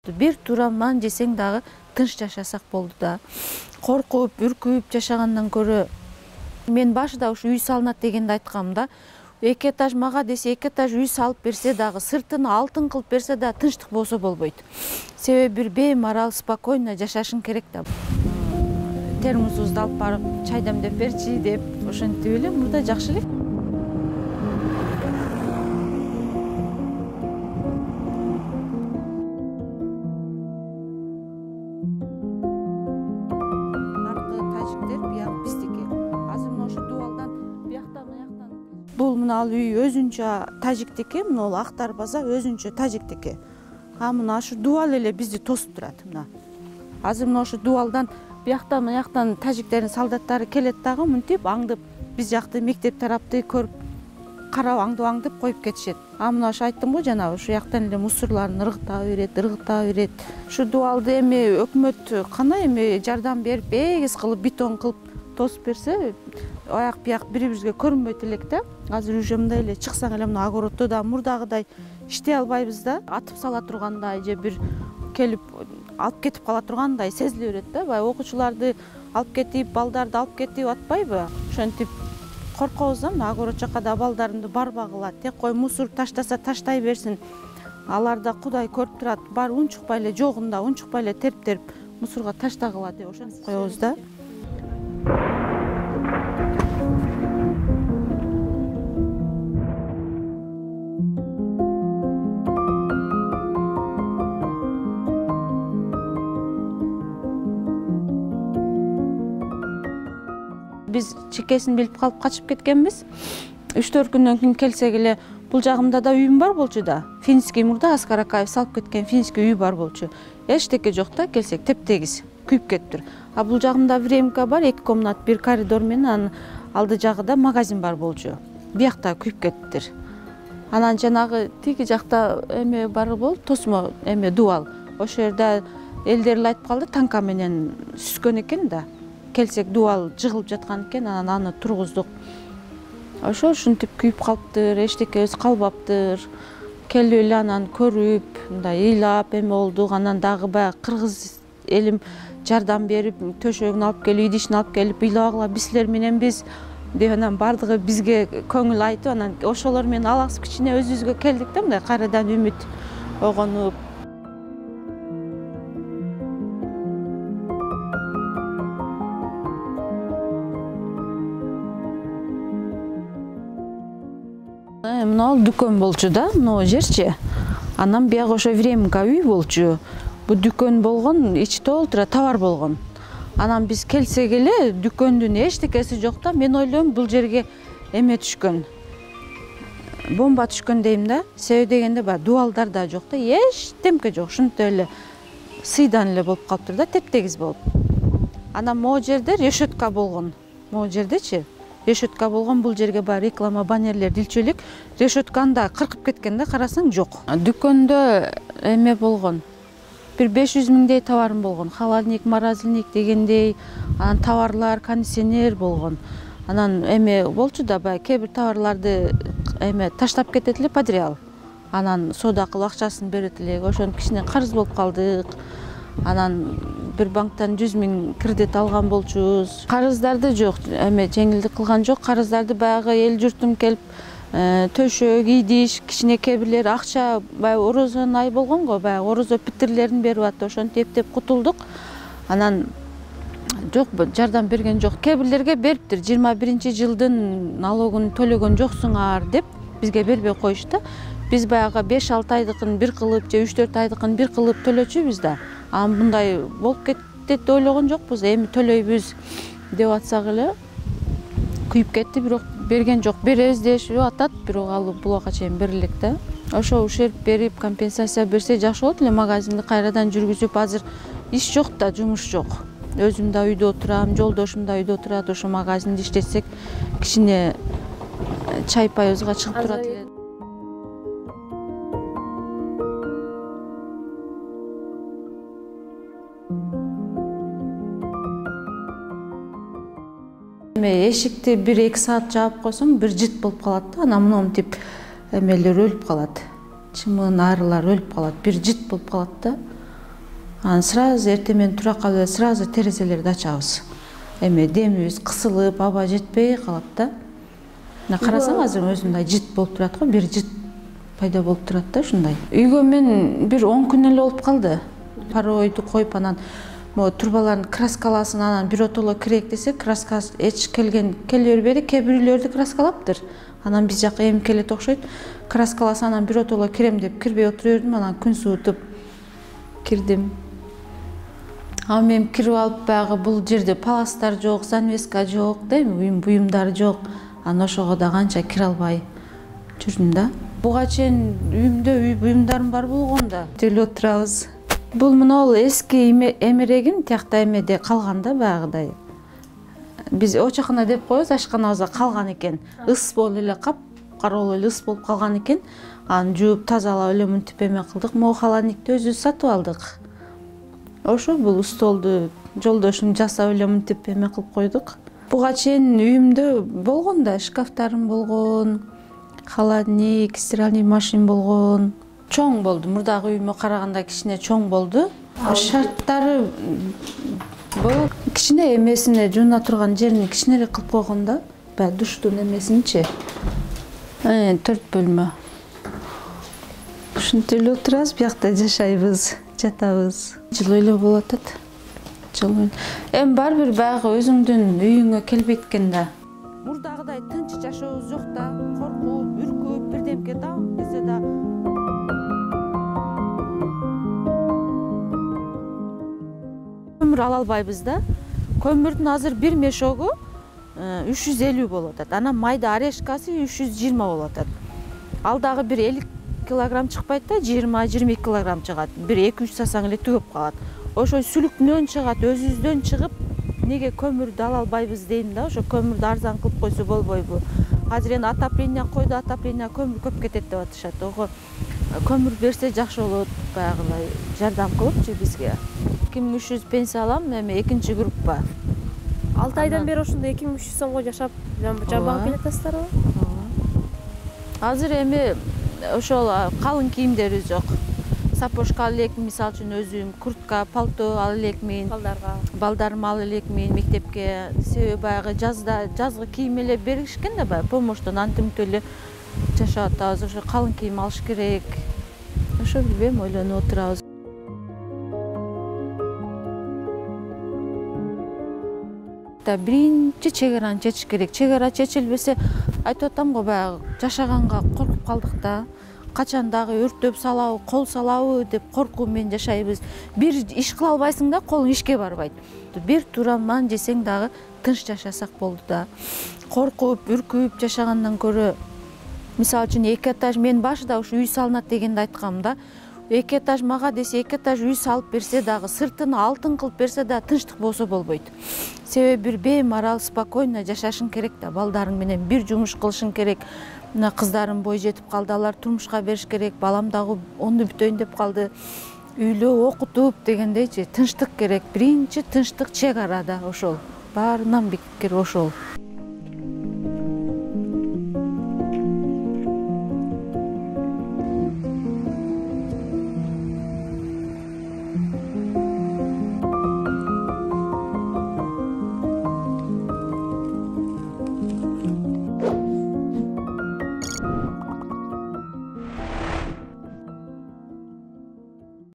болду. Бир туура нан жесең дагы тынч жашасак болду да. Коркуп, үркүп жашагандан көрө мен башында ушу үй салынат дегенде айткам да. 2 этаж мага десе 2 этаж үй салып берсе дагы, сыртын алтын кылып берсе да тынчтык болсо болбойт. Себеби бир беймарал, спокойно жашашың керек да. Термосубузду алып барып, чай демдеп берчи деп, ошентип эле мурда жакшы эле. Бул мына ал үй өзүнчө тажиктики, мына ал ак дарбаза өзүнчө тажиктики. Мына ушу дубал эле бизди тосуп турат мына. Азыр мына ушу дубалдан бияктан тажиктердин солдаттары келет дагы мынтип аңдып, биз жакты мектеп тарапты көрүп, карап аңдып коюп кетишет. Мына ушу айттым го жана, ушу жактан эле мусорларын ыргыта берет. Ушу дубалды эми өкмөт кандай эми жардам берип, эгиз кылып, бетон кылып тосуп берсе, аяк бияк бири-бирибизге көрүнбөйт элек да. Азыр уже мындай эле чыксаң эле мына огороддо да мурдагыдай иштей албайбыз да. Атып сала тургандай же бир келип алып кетип кала тургандай сезиле берет да. Баягы окуучуларды алып кетип, балдарды алып кетип атпайбы? Ошентип коркобуз да. Мына огород жакка да балдарымды барбагыла, тек кой мусор таштаса таштай берсин. Алар да Кудай көрүп турат. Бар унчукпай эле жогунда унчукпай эле терип мусорго таштагыла деп ошентип коебуз да. Biz чекесин билип калып качып кеткенбиз. 3-4 күндөн кийин келсек эле бул жагымда да үйүм бар болчу да. Финский мурда Аскар Акаев салып кеткен финский үй бар болчу. Эчтеке жок да, келсек тептегиз күйүп кетиптир. Бул жагымда времка бар, 2 комнат, 1 коридор менен анын алды жагында магазин бар болчу. Биякта күйүп кетиптир. Анан жанагы тиги жакта эме бар болуп, тосмо эме дубал. Ошол жерде элдер эле айтып калды, танка менен сүзгөн экен да. Келсек дубал жыгылып жаткан экен, анан аны тургуздук. Ошо ушинтип күйүп калыптыр, эчтекебиз калбаптыр. Келип эле анан көрүп, мындай ыйлап эме болдук. Анан дагы баягы кыргыз элим жардам берип, төшөгүн алып келип, идишин алып келип, ыйлабагыла биз силер мененбиз деп анан бардыгы бизге көңүл айтып, анан ошолор менен алаксып кичине өзүбүзгө келдик да, мындай кайрадан үмүт огонуп. Мына дүкөн болчу да, мына жерчи. Анан биягы ошо времка үй болчу. Бу дүкөн болгон, ичи толтура товар болгон. Анан биз келсек эле дүкөндүн эчтекеси жок да. Мен ойлойм бул жерге эме түшкөн. Бомба түшкөн дейм да. Себеби дегенде баягы дубалдар да жок да, эчтемке жок. Ушинтип эле сыйдан эле болуп калыптыр да, тептегиз болуп. Анан могу жерде решетка болгон. Могу жердечи решетка болгон, бул жерге баягы реклама баннерлер илчү элек. Решетканы да кыркып кеткен да, карасаң жок. Дүкөндө эме болгон. Bir 500 миңдей товарым болгон. Холодильник, морозильник дегендей, анан товарлар, кондиционер болгон. Анан эме болчу да, баягы кээ бир товарларды эме таштап кетет эле подряд. Анан соода кылып акчасын берет элек. Ошентип кичине карыз болуп калдык. Анан bir банктан 100 миң кредит алган болчубуз. Карыздарды жок, эме жеңилдик кылган жок. Карыздарды баягы эл журтум келип төшөк, идиш, кичине кээ акча, баягы орозонун ай болгон го, баягы орозо питирлерин берип атты, ошентип эптеп кутулдук. Анан жок, жардам берген жок. Кээ бирлерге бериптир, 21-жылдын налогун төлөгөн жоксуңар деп бизге бербей коюшту. Биз баягы 5-6 айдыкын бир кылып, же 3-4 айдыкын бир кылып төлөчүбүз да. Анан мындай болуп кетет деп ойлогон жокпуз. Эми төлөйбүз деп атсак эле күйүп кетти, бирок берген жок. Беребиз дешип атат, бирок ал булага чейин берилек да. Ошо ушерп берип, компенсация берсе жакшы болот эле, магазинди кайрадан жүргүзүп. Азыр иш жок да, жумуш жок. Өзүм да үйдө отурам, жолдошум да үйдө отурат. Ошо магазинди иштетсек, кичине чай пайыбызга чыгып турат эле. Эшикти 1-2 саат жаап койсоң, бир жыт болуп калат да. Анан монтип эмелер өлүп калат. Чымын, арылар өлүп калат. Бир жыт болуп калат да. Анан сразу эртең менен тура калып сразу терезелерди ачабыз. Эми демибиз кысылып, аба жетпей калат да. Мына карасаң азыр өзүндай жит болуп турат го, бир жит пайда болуп турат да ушундай. Үйгө мен бир 10 күн эле болуп калды. Паройду коюп анан могу турбаларын краскаласын, анан биротоло кирейик десек, краскасы эч келе бербейди, кээ бир үйлөрдү краскалаптыр. Анан биз жака эми келет окшойт. Краскаласа анан биротоло кирем деп кирбей отура бердим, анан күн суутуп кирдим. А мен кирип алып баягы бул жерде паластар жок, занавеска жок, дейм, буюмдар жок. Анан ошого да канча кире албай жүрдүм да. Буга чейин үйүмдө үй буюмдарым бар болгон да. Деле отурабыз. Бул мына эски эмерегин тиякта эмеде калган да баягыдай. Биз очокхона деп коебуз, ашканабызда калган экен. Ыс болуп эле капкара болуп эле ыс болуп калган экен. Аны жууп тазалап эле мынтип эме кылдык. Могу холодникти өзүбүз сатып алдык. Ошо бул столду жолдошум жасап эле мынтип эме кылып койдук. Буга чейин үйүмдө болгон да, шкафтарым болгон, холодник, стиральный машин болгон. Чоң болду. Мурдагы үйүмө караганда кичине чоң болду. Шарттары бул кичине эмесине жууна турган жерин кичинерээк кылып койгон да. Баягы душтун эмесинчи. 4 бөлмө. Ушинтип эле отурабыз, биякта жашайбыз, жатабыз. Жылуу эле болуп атат. Жылуу. Эми бар бир баягы өзүңдүн үйүңө келбейт экен да. Мурдагыдай тынч жашообуз жок да. Коркуп, үркүп, бирдемге дам десе да. Көмүр ала албайбыз да. Көмүрдүн азыр бир мешогу 350 болуп атат. Анан майда орешкасы 320 болуп атат. Ал дагы бир 50 килограмм чыкпайт да, 20-22 килограмм чыгат. Бир 2-3 сасаң эле түгөп калат. Ошо сүлүктөн чыгат, өзүбүздөн чыгып, неге көмүрдү ала албайбыз дейм да, ошо көмүрдү арзан кылып койсо болбойбу? Азыр эми отопление койду, отопление көмүр көп кетет деп атышат. Ого, көмүр берсе жакшы болот, баягылай жардам кылыпчы бизге. 2300 пенсия алам, эми экинчи группа. 6 айдан бери ошондо 2300 сомго жашап, жабагып келатасыздарбы? Азыр эми ошол калың кийимдери жок. Сапожка ала элекмин, мисалы үчүн өзүм, куртка, пальто ала элекмин. Балдарыма ала элекмин мектепке. Себеби баягы жазгы кийим эле беришкен да, баягы помоштон антимиктүү эле жашап атабыз. Ошо калың кийим алыш керек. Ошо билбейм, ойлонуп отурабыз. Биринчи чек чечиш керек. Чек чечилбесе, айтып атам го, баягы жашаганга коркуп калдык да. Качан дагы өрттөп салабы, кол салабы деп коркуу менен жашайбыз. Бир иш кыла албайсың да, колуң ишке барбайт. Бир тураман жесең дагы тынч жашасак болду да. Коркуп, үркүп жашагандан көрө, мисалы үчүн 2 этаж, мен башында ушу үй салынат дегенде айткам да. 2 этаж мага десе, 2 этаж үй салып берсе дагы, сыртын алтын кылып берсе да тынчтык болсо болбойт. Себеби бир беймарал, спокойно жашашың керек да, балдарың менен бир жумуш кылышың керек. Мына кыздарым бой жетип калды, алар турмушка бериш керек, балам дагы 10 бүтөйүн деп калды. Үйлөө окутуп дегендейчи, тынчтык керек. Биринчи тынчтык чек арада ошол. Баарынан бекер ошол.